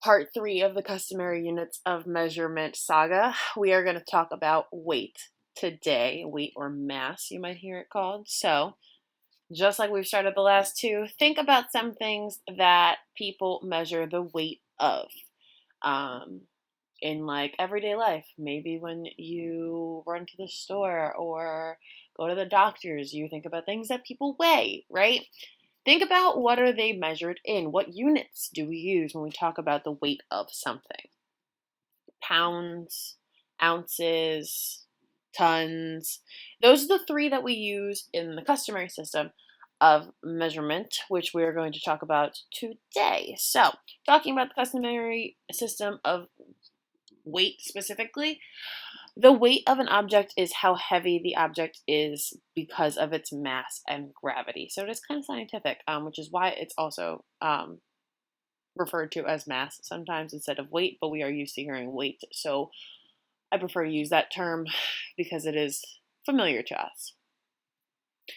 Part 3 of the customary units of measurement saga. We are going to talk about weight today, weight or mass, you might hear it called. So, just like we've started the last two, think about some things that people measure the weight of um, in like everyday life. Maybe when you run to the store or go to the doctor's, you think about things that people weigh, right? Think about what are they measured in? What units do we use when we talk about the weight of something? Pounds, ounces, tons. Those are the three that we use in the customary system of measurement, which we're going to talk about today. So, talking about the customary system of weight specifically, the weight of an object is how heavy the object is because of its mass and gravity. So it is kind of scientific, which is why it's also referred to as mass sometimes instead of weight, but we are used to hearing weight. So I prefer to use that term because it is familiar to us.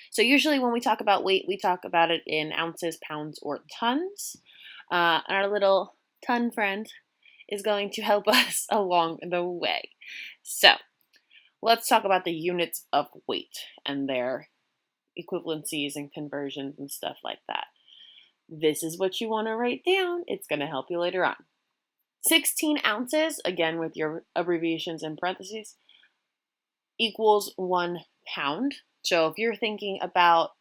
So usually when we talk about weight, we talk about it in ounces, pounds, or tons. Our little ton friend is going to help us along the way. So let's talk about the units of weight and their equivalencies and conversions and stuff like that. This is what you want to write down. It's going to help you later on. 16 ounces, again with your abbreviations in parentheses, equals 1 pound. So if you're thinking about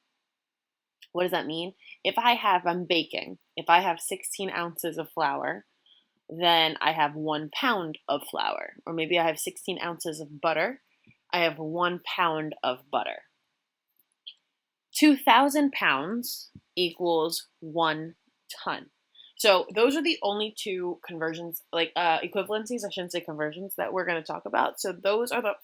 what does that mean? I'm baking, if I have 16 ounces of flour, then I have 1 pound of flour. Or maybe I have 16 ounces of butter. I have 1 pound of butter. 2,000 pounds equals 1 ton. So those are the only two conversions, like equivalencies, I shouldn't say conversions, that we're going to talk about. So those are the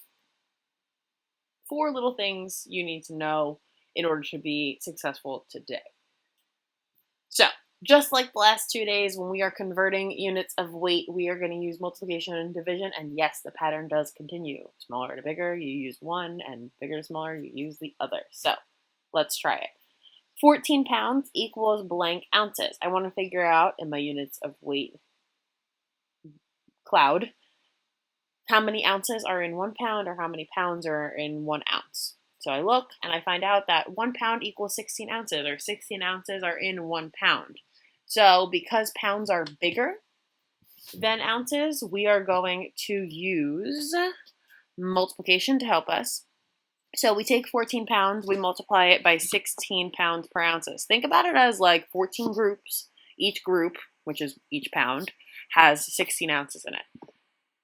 4 little things you need to know in order to be successful today. So just like the last 2 days, when we are converting units of weight, we are going to use multiplication and division. And yes, the pattern does continue. Smaller to bigger, you use one, and bigger to smaller, you use the other. So let's try it. 14 pounds equals blank ounces. I want to figure out in my units of weight cloud how many ounces are in 1 pound or how many pounds are in 1 ounce. So I look and I find out that 1 pound equals 16 ounces, or 16 ounces are in 1 pound. So because pounds are bigger than ounces, we are going to use multiplication to help us. So we take 14 pounds, we multiply it by 16 pounds per ounces. Think about it as like 14 groups. Each group, which is each pound, has 16 ounces in it.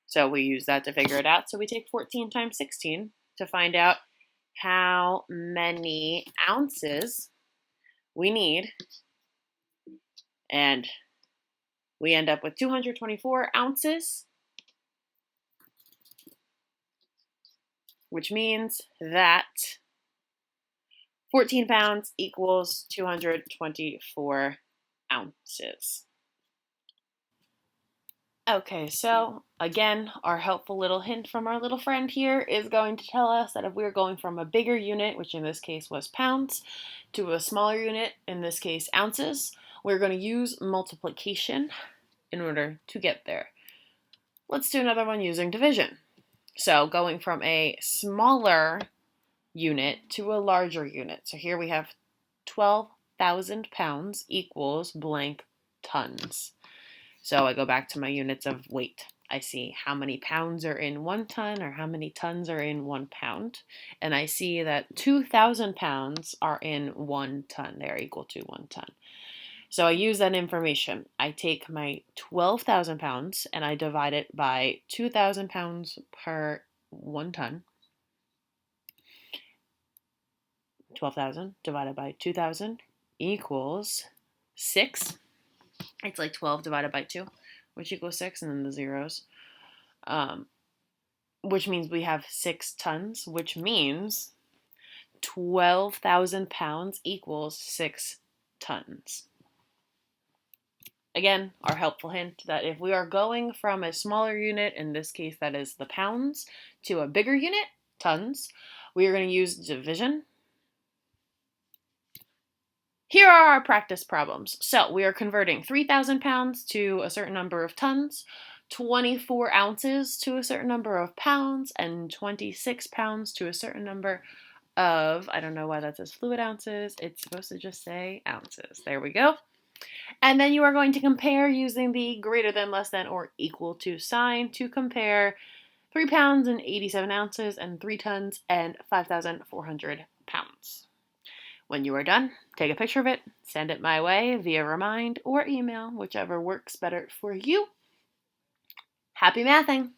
So we use that to figure it out. So we take 14 times 16 to find out how many ounces we need. And we end up with 224 ounces, which means that 14 pounds equals 224 ounces. Okay, so again, our helpful little hint from our little friend here is going to tell us that if we're going from a bigger unit, which in this case was pounds, to a smaller unit, in this case ounces, we're going to use multiplication in order to get there. Let's do another one using division. So going from a smaller unit to a larger unit. So here we have 12,000 pounds equals blank tons. So I go back to my units of weight. I see how many pounds are in 1 ton or how many tons are in 1 pound. And I see that 2,000 pounds are in 1 ton. They're equal to 1 ton. So I use that information. I take my 12,000 pounds and I divide it by 2,000 pounds per 1 ton. 12,000 divided by 2,000 equals 6. It's like 12 divided by 2, which equals 6, and then the zeros. Which means we have 6 tons, which means 12,000 pounds equals 6 tons. Again, our helpful hint that if we are going from a smaller unit, in this case that is the pounds, to a bigger unit, tons, we are going to use division. Here are our practice problems. So we are converting 3,000 pounds to a certain number of tons, 24 ounces to a certain number of pounds, and 26 pounds to a certain number of, I don't know why that says fluid ounces. It's supposed to just say ounces. There we go. And then you are going to compare using the greater than, less than, or equal to sign to compare 3 pounds and 87 ounces and 3 tons and 5,400 pounds. When you are done, take a picture of it, send it my way via Remind or email, whichever works better for you. Happy mathing!